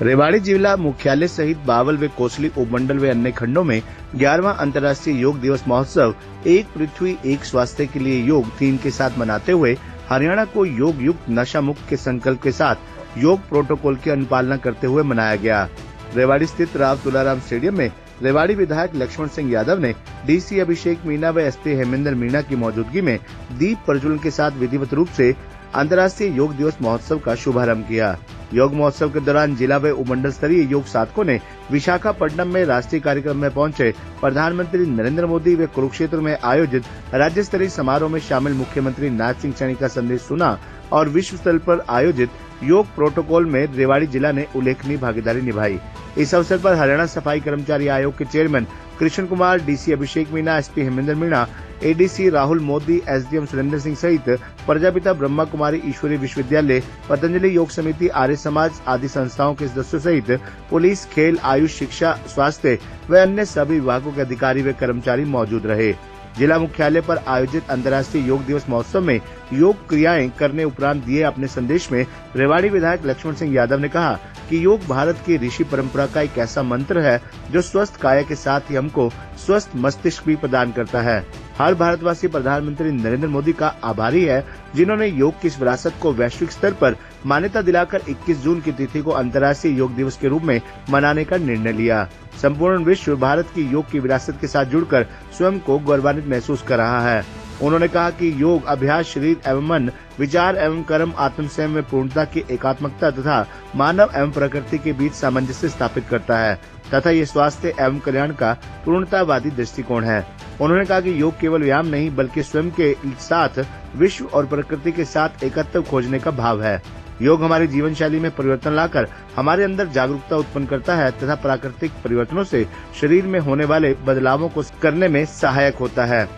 रेवाड़ी जिला मुख्यालय सहित बावल व कोसली उपमंडल व अन्य खंडों में 11वां अंतर्राष्ट्रीय योग दिवस महोत्सव एक पृथ्वी एक स्वास्थ्य के लिए योग थीम के साथ मनाते हुए हरियाणा को योग युक्त नशा मुक्त के संकल्प के साथ योग प्रोटोकॉल की अनुपालना करते हुए मनाया गया। रेवाड़ी स्थित राव तुलाराम स्टेडियम में रेवाड़ी विधायक लक्ष्मण सिंह यादव ने डीसी अभिषेक मीणा व एसपी हेमेंद्र मीणा की मौजूदगी में दीप प्रज्वलन के साथ विधिवत रूप से अंतर्राष्ट्रीय योग दिवस महोत्सव का शुभारंभ किया। योग महोत्सव के दौरान जिला व उपमंडल स्तरीय योग साधकों ने विशाखापट्टनम में राष्ट्रीय कार्यक्रम में पहुंचे प्रधानमंत्री नरेंद्र मोदी व कुरुक्षेत्र में आयोजित राज्य स्तरीय समारोह में शामिल मुख्यमंत्री नाथ सिंह सैनी का संदेश सुना और विश्व स्तर पर आयोजित योग प्रोटोकॉल में रेवाड़ी जिला ने उल्लेखनीय भागीदारी निभाई। इस अवसर पर हरियाणा सफाई कर्मचारी आयोग के chairman Krishna Kumar, DC Abhishek Meena, SP Hemendra Meena, ADC Rahul Modi, SDM Surendra Singh सहित प्रजापिता ब्रह्मा कुमारी ईश्वरी विश्वविद्यालय, पतंजलि योग समिति, आर्य समाज आदि संस्थाओं के सदस्यों सहित पुलिस, खेल, आयुष, शिक्षा, स्वास्थ्य व अन्य सभी विभागों के अधिकारी व कर्मचारी मौजूद रहे। जिला मुख्यालय पर आयोजित अंतर्राष्ट्रीय योग दिवस महोत्सव में योग क्रियाएं करने उपरांत दिए अपने संदेश में रेवाड़ी विधायक लक्ष्मण सिंह यादव ने कहा कि योग भारत की ऋषि परंपरा का एक ऐसा मंत्र है जो स्वस्थ काया के साथ ही हमको स्वस्थ मस्तिष्क भी प्रदान करता है। हर भारतवासी प्रधानमंत्री नरेंद्र मोदी का आभारी है जिन्होंने योग की इस विरासत को वैश्विक स्तर पर मान्यता दिलाकर 21 जून की तिथि को अंतर्राष्ट्रीय योग दिवस के रूप में मनाने का निर्णय लिया। संपूर्ण विश्व भारत की योग की विरासत के साथ जुड़कर स्वयं को गौरवान्वित महसूस कर रहा है। उन्होंने कहा कि योग अभ्यास शरीर एवं मन, विचार एवं कर्म, आत्म संयम में पूर्णता की एकात्मकता तथा मानव एवं प्रकृति के बीच सामंजस्य स्थापित करता है तथा ये स्वास्थ्य एवं कल्याण का पूर्णतावादी दृष्टिकोण है। उन्होंने कहा कि योग केवल व्यायाम नहीं बल्कि स्वयं के साथ विश्व और प्रकृति के साथ एकत्व खोजने का भाव है। योग हमारी जीवन शैली में परिवर्तन लाकर हमारे अंदर जागरूकता उत्पन्न करता है तथा प्राकृतिक परिवर्तनों से शरीर में होने वाले बदलावों को करने में सहायक होता है।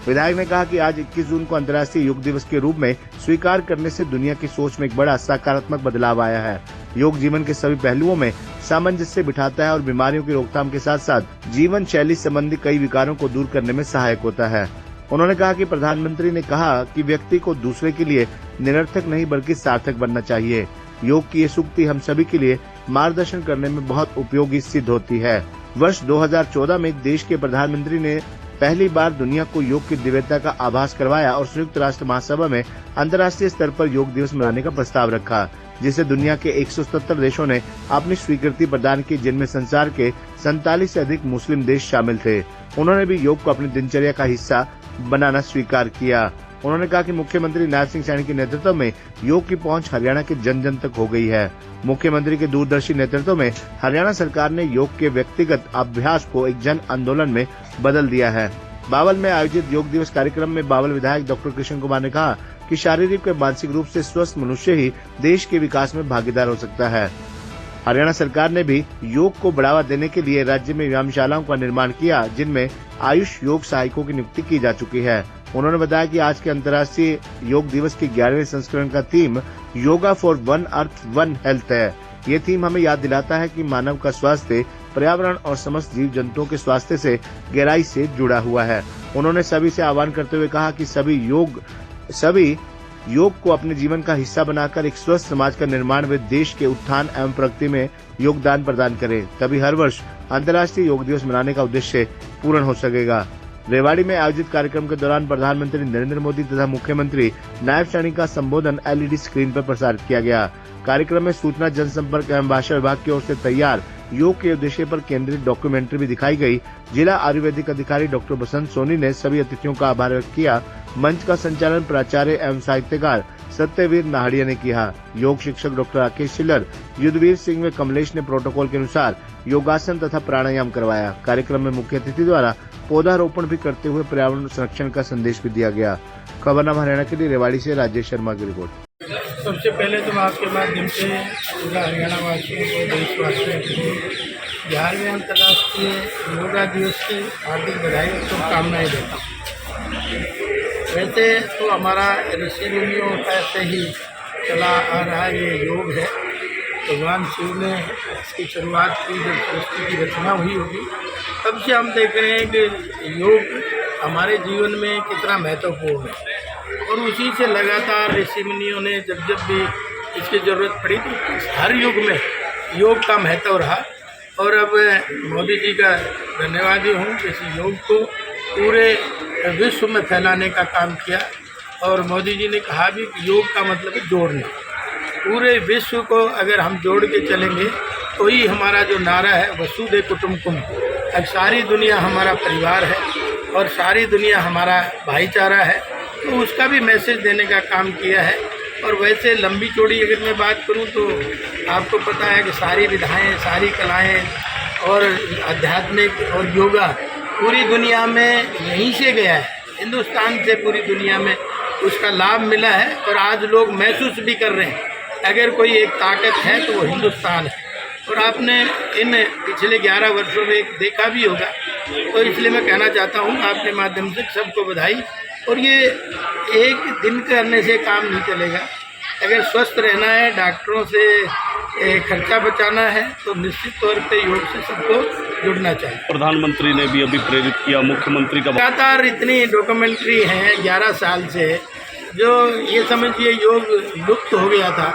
विधायक ने कहा कि आज 21 जून को अंतर्राष्ट्रीय योग दिवस के रूप में स्वीकार करने से दुनिया की सोच में एक बड़ा सकारात्मक बदलाव आया है। योग जीवन के सभी पहलुओं में सामंजस्य बिठाता है और बीमारियों की रोकथाम के साथ साथ जीवन शैली संबंधी कई विकारों को दूर करने में सहायक होता है। उन्होंने कहा कि प्रधानमंत्री ने कहा कि व्यक्ति को दूसरे के लिए निरर्थक नहीं बल्कि सार्थक बनना चाहिए। योग की ये सूक्ति हम सभी के लिए मार्गदर्शन करने में बहुत उपयोगी सिद्ध होती है। वर्ष 2014 में देश के प्रधानमंत्री ने पहली बार दुनिया को योग की दिव्यता का आभास करवाया और संयुक्त राष्ट्र महासभा में अंतर्राष्ट्रीय स्तर पर योग दिवस मनाने का प्रस्ताव रखा, जिसे दुनिया के 177 देशों ने अपनी स्वीकृति प्रदान की, जिनमें संसार के 47 से अधिक मुस्लिम देश शामिल थे। उन्होंने भी योग को अपनी दिनचर्या का हिस्सा बनाना स्वीकार किया। उन्होंने कहा कि मुख्यमंत्री नाथ सिंह सैनी के नेतृत्व में योग की पहुंच हरियाणा के जन जन तक हो गई है। मुख्यमंत्री के दूरदर्शी नेतृत्व में हरियाणा सरकार ने योग के व्यक्तिगत अभ्यास को एक जन आंदोलन में बदल दिया है। बावल में आयोजित योग दिवस कार्यक्रम में बावल विधायक डॉक्टर कृष्ण कुमार ने कहा कि शारीरिक व मानसिक रूप से स्वस्थ मनुष्य ही देश के विकास में भागीदार हो सकता है। हरियाणा सरकार ने भी योग को बढ़ावा देने के लिए राज्य में व्यायामशालाओं का निर्माण किया, जिनमें आयुष योग सहायकों की नियुक्ति की जा चुकी है। उन्होंने बताया कि आज के अंतर्राष्ट्रीय योग दिवस के 11वें संस्करण का theme yoga for one earth one health है। ये थीम हमें याद दिलाता है कि मानव का स्वास्थ्य पर्यावरण और समस्त जीव जंतुओं के स्वास्थ्य से गहराई से जुड़ा हुआ है। उन्होंने सभी से आह्वान करते हुए कहा कि सभी योग को अपने जीवन का हिस्सा बनाकर एक स्वस्थ समाज का निर्माण व देश के उत्थान एवं प्रगति में योगदान प्रदान करें, तभी हर वर्ष अंतर्राष्ट्रीय योग दिवस मनाने का उद्देश्य पूर्ण हो सकेगा। रेवाड़ी में आयोजित कार्यक्रम के दौरान प्रधानमंत्री नरेंद्र मोदी तथा मुख्यमंत्री नायब सैनी का संबोधन एलईडी स्क्रीन पर प्रसारित किया गया। कार्यक्रम में सूचना जनसंपर्क एवं भाषा विभाग की ओर से तैयार योग के उद्देश्य पर केंद्रित डॉक्यूमेंट्री भी दिखाई गई। जिला आयुर्वेदिक अधिकारी डॉक्टर बसंत सोनी ने सभी अतिथियों का आभार व्यक्त किया। मंच का संचालन प्राचार्य एवं साहित्यकार सत्यवीर नाहड़िया ने किया। योग शिक्षक डॉक्टर राकेश शिल्लर, युद्धवीर सिंह व कमलेश ने प्रोटोकॉल के अनुसार योगासन तथा प्राणायाम करवाया। कार्यक्रम में मुख्य अतिथि द्वारा पौधारोपण भी करते हुए पर्यावरण संरक्षण का संदेश भी दिया गया। खबरनामा हरियाणा के लिए रेवाड़ी से राजेश शर्मा की रिपोर्ट। सबसे पहले तो मैं आपके माध्यम से पूरा हरियाणा वासियों को, देशवासियों को 11वें अंतर्राष्ट्रीय योगा दिवस की हार्दिक बधाई और शुभकामनाएं देता हूँ। वैसे तो हमारा ऋषि मुनियों से ही चला आ रहा ये योग है। भगवान शिव ने इसकी शुरुआत की, जब सृष्टि की रचना हुई होगी तब से हम देख रहे हैं कि योग हमारे जीवन में कितना महत्वपूर्ण है और उसी से लगातार ऋषि मुनियों ने जब भी इसकी ज़रूरत पड़ी तो हर युग में योग का महत्व रहा। और अब मोदी जी का धन्यवादी हूँ कि इस योग को पूरे विश्व में फैलाने का काम किया। और मोदी जी ने कहा भी कि योग का मतलब है जोड़ना। पूरे विश्व को अगर हम जोड़ के चलेंगे तो ही हमारा जो नारा है वसुधैव कुटुम्बकम, अब सारी दुनिया हमारा परिवार है और सारी दुनिया हमारा भाईचारा है, तो उसका भी मैसेज देने का काम किया है। और वैसे लंबी चौड़ी अगर मैं बात करूं तो आपको पता है कि सारी विधाएं, सारी कलाएं और आध्यात्मिक और योगा पूरी दुनिया में यहीं से गया है, हिंदुस्तान से पूरी दुनिया में उसका लाभ मिला है। और आज लोग महसूस भी कर रहे हैं अगर कोई एक ताकत है तो वो हिंदुस्तान है। और आपने इन पिछले 11 वर्षों में देखा भी होगा, तो इसलिए मैं कहना चाहता हूँ आपके माध्यम से सबको बधाई। और ये एक दिन करने से काम नहीं चलेगा, अगर स्वस्थ रहना है, डॉक्टरों से खर्चा बचाना है, तो निश्चित तौर पे योग से सबको जुड़ना चाहिए। प्रधानमंत्री ने भी अभी प्रेरित किया, मुख्यमंत्री का लगातार इतनी डॉक्यूमेंट्री हैं 11 साल से, जो ये समझिए योग लुप्त हो गया था,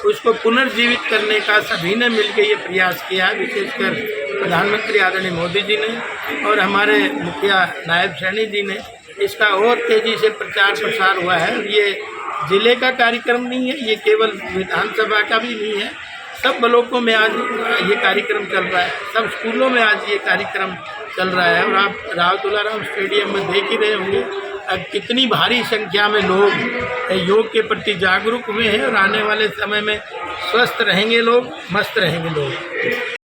उसको पुनर्जीवित करने का सभी ने मिलकर ये प्रयास किया, विशेषकर प्रधानमंत्री आदरणीय मोदी जी ने और हमारे मुखिया नायब सैनी जी ने इसका और तेज़ी से प्रचार प्रसार हुआ है। और ये ज़िले का कार्यक्रम नहीं है, ये केवल विधानसभा का भी नहीं है, सब ब्लॉकों में आज ये कार्यक्रम चल रहा है, सब स्कूलों में आज ये कार्यक्रम चल रहा है। और आप राव तुलाराम स्टेडियम में देख ही रहे होंगे अब कितनी भारी संख्या में लोग योग के प्रति जागरूक हुए हैं। और आने वाले समय में स्वस्थ रहेंगे लोग, मस्त रहेंगे लोग।